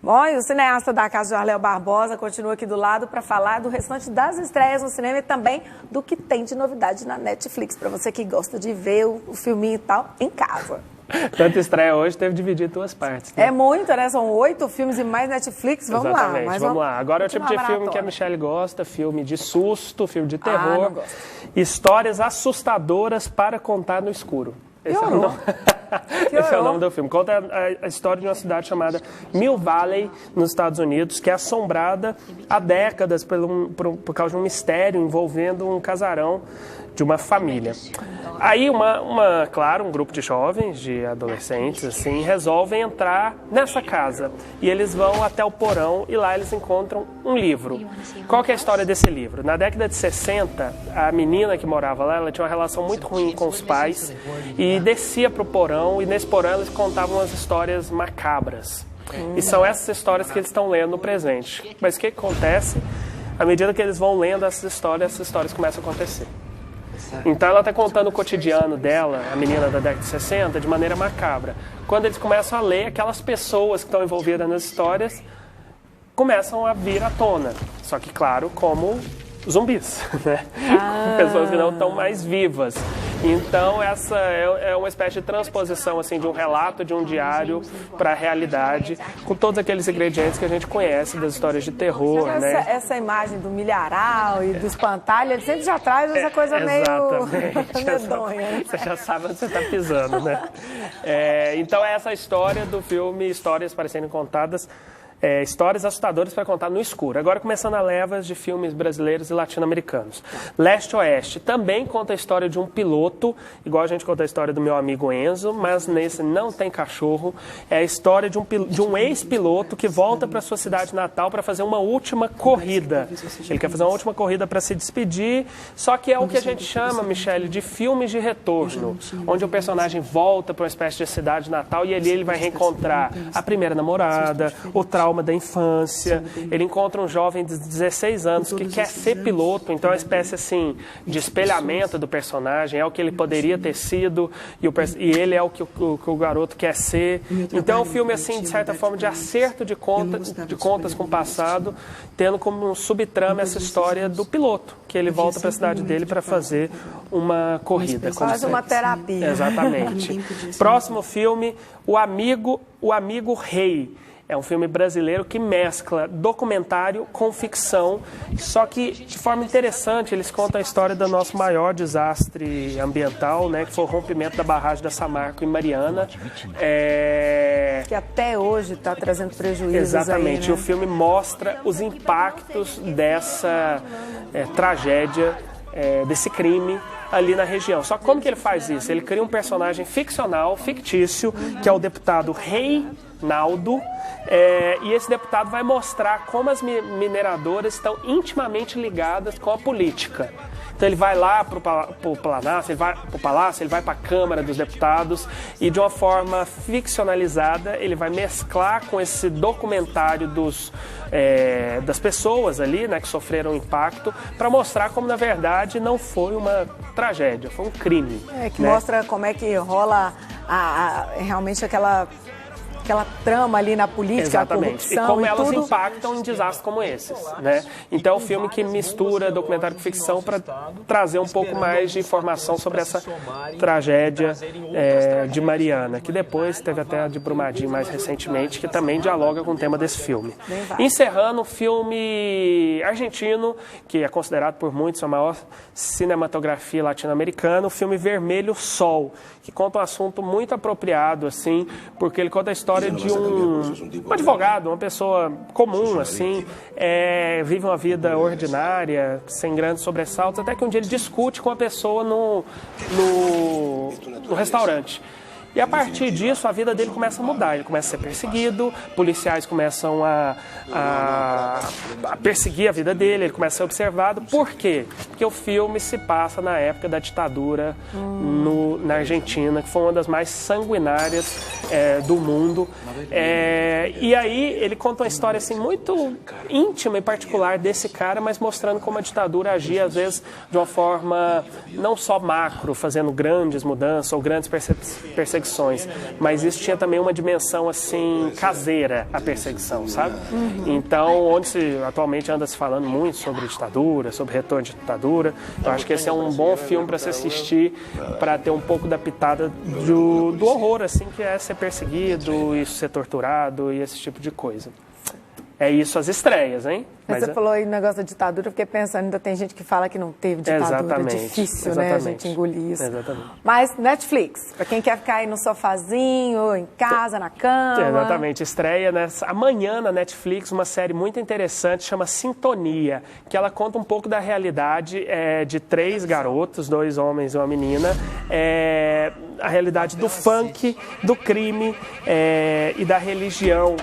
Bom, e o cineasta da Casa Jorléo Barbosa continua aqui do lado para falar do restante das estreias no cinema e também do que tem de novidade na Netflix, para você que gosta de ver o filminho e tal em casa. Tanta estreia hoje, teve dividir em duas partes. Né? É muito, né? São 8 filmes e mais Netflix. Vamos Exatamente, lá. Vamos lá. Agora é o tipo de filme que a Michelle gosta, filme de susto, filme de terror, histórias assustadoras para contar no escuro. Esse é o nome do filme. Conta a história de uma cidade chamada Mill Valley, nos Estados Unidos, que é assombrada há décadas por causa de um mistério envolvendo um casarão de uma família. Aí, claro, um grupo de jovens, de adolescentes, assim, resolvem entrar nessa casa. E eles vão até o porão e lá eles encontram um livro. Qual que é a história desse livro? Na década de 60, a menina que morava lá, ela tinha uma relação muito ruim com os pais e descia para o porão, e nesse porão eles contavam as histórias macabras. E são essas histórias que eles estão lendo no presente. Mas o que acontece? À medida que eles vão lendo essas histórias começam a acontecer. Então ela está contando o cotidiano dela, a menina da década de 60, de maneira macabra. Quando eles começam a ler, aquelas pessoas que estão envolvidas nas histórias começam a vir à tona. Só que, claro, como zumbis, né? Pessoas que não estão mais vivas. Então essa é uma espécie de transposição assim, de um relato, de um diário para a realidade, com todos aqueles ingredientes que a gente conhece das histórias de terror. Essa imagem do milharal e do espantalho, ele sempre já traz essa coisa meio medonha. Você já sabe onde você está pisando, né? Então essa é a história do filme Histórias para Serem Contadas. Histórias assustadoras para contar no escuro. Agora começando a levas de filmes brasileiros e latino-americanos. Leste Oeste também conta a história de um piloto, igual a gente conta a história do meu amigo Enzo, mas nesse não tem cachorro. É a história de um ex-piloto que volta para sua cidade natal para fazer uma última corrida. Ele quer fazer uma última corrida para se despedir, só que é o que a gente chama, Michelle, de filmes de retorno, onde o personagem volta para uma espécie de cidade natal e ali ele vai reencontrar a primeira namorada, o trauma da infância. Ele encontra um jovem de 16 anos que quer ser piloto, então é uma espécie assim de espelhamento do personagem, é o que ele poderia ter sido e ele é o que o garoto quer ser. Então é um filme assim, de certa forma, de acerto de contas com o passado, tendo como um subtrama essa história do piloto, que ele volta para a cidade dele para fazer uma corrida. Quase uma terapia. Exatamente. Próximo filme, O Amigo Rei. É um filme brasileiro que mescla documentário com ficção, só que de forma interessante. Eles contam a história do nosso maior desastre ambiental, né, que foi o rompimento da barragem da Samarco em Mariana. Que até hoje está trazendo prejuízos. Exatamente. Aí, né? O filme mostra os impactos dessa tragédia, desse crime ali na região. Só que como que ele faz isso? Ele cria um personagem ficcional, fictício, que é o deputado Reinaldo, e esse deputado vai mostrar como as mineradoras estão intimamente ligadas com a política. Então ele vai lá para o Palácio, ele vai para a Câmara dos Deputados e de uma forma ficcionalizada ele vai mesclar com esse documentário das pessoas ali, né, que sofreram impacto, para mostrar como na verdade não foi uma tragédia, foi um crime. Que mostra como é que rola realmente aquela trama ali na política, exatamente, a corrupção e como elas tudo impactam em desastres como esses, né? Então é um filme que mistura documentário com ficção para trazer um pouco mais de informação sobre essa tragédia de Mariana, que depois teve até a de Brumadinho mais recentemente, que também dialoga com o tema desse filme. Encerrando, o filme argentino, que é considerado por muitos a maior cinematografia latino-americana, o filme Vermelho Sol, que conta um assunto muito apropriado, assim, porque ele conta a história de um advogado, uma pessoa comum, assim, vive uma vida ordinária, sem grandes sobressaltos, até que um dia ele discute com a pessoa no restaurante. E a partir disso, a vida dele começa a mudar. Ele começa a ser perseguido, policiais começam a perseguir a vida dele, ele começa a ser observado. Por quê? Porque o filme se passa na época da ditadura na Argentina, que foi uma das mais sanguinárias do mundo. E aí ele conta uma história assim, muito íntima e particular desse cara, mas mostrando como a ditadura agia, às vezes, de uma forma não só macro, fazendo grandes mudanças ou grandes perseguições, mas isso tinha também uma dimensão assim caseira, a perseguição, sabe? Então, onde atualmente anda se falando muito sobre ditadura, sobre retorno de ditadura, eu acho que esse é um bom filme para se assistir, para ter um pouco da pitada do horror, assim, que é ser perseguido, e ser torturado e esse tipo de coisa. É isso as estreias, hein? Mas você falou aí no negócio da ditadura, eu fiquei pensando, ainda tem gente que fala que não teve ditadura. Exatamente. É difícil, né, a gente engolir isso. Exatamente. Mas Netflix, para quem quer ficar aí no sofazinho, em casa, na cama. Exatamente. Estreia amanhã na Netflix uma série muito interessante, chama Sintonia, que ela conta um pouco da realidade de 3 garotos, 2 homens e uma menina, a realidade do funk, do crime e da religião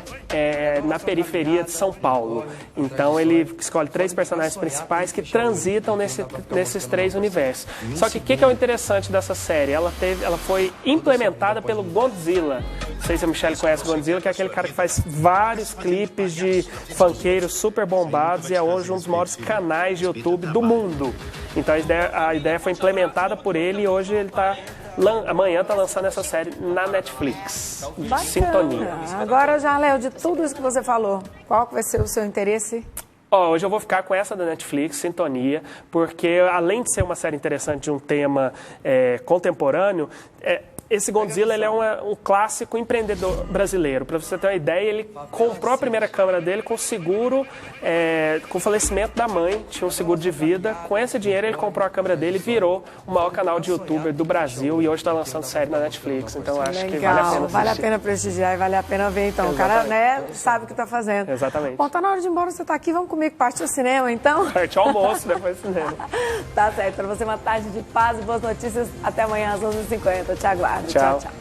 na periferia de São Paulo. Então ele escolhe 3 personagens principais que transitam nesses 3 universos. Só que o que é o interessante dessa série? Ela foi implementada pelo Godzilla. Não sei se a Michelle conhece o Godzilla, que é aquele cara que faz vários clipes de funkeiros super bombados e é hoje um dos maiores canais de YouTube do mundo. Então a ideia foi implementada por ele e hoje ele está... Amanhã está lançando essa série na Netflix. Bacana. Sintonia. Agora, já, Léo, de tudo isso que você falou, qual que vai ser o seu interesse? Hoje eu vou ficar com essa da Netflix, Sintonia, porque além de ser uma série interessante de um tema contemporâneo, esse Godzilla ele é um clássico empreendedor brasileiro. Para você ter uma ideia, ele comprou a primeira câmera dele com seguro, com o falecimento da mãe, tinha um seguro de vida. Com esse dinheiro ele comprou a câmera dele e virou o maior canal de youtuber do Brasil e hoje está lançando série na Netflix. Então acho que vale a pena assistir. Vale a pena prestigiar e vale a pena ver então. Exatamente. O cara sabe o que está fazendo. Exatamente. Bom, tá na hora de ir embora, você está aqui, vamos comigo partir ao cinema então? Partir ao almoço, depois do cinema. Tá certo, para você uma tarde de paz e boas notícias. Até amanhã às 11h50. Te aguardo. Tchau, tchau.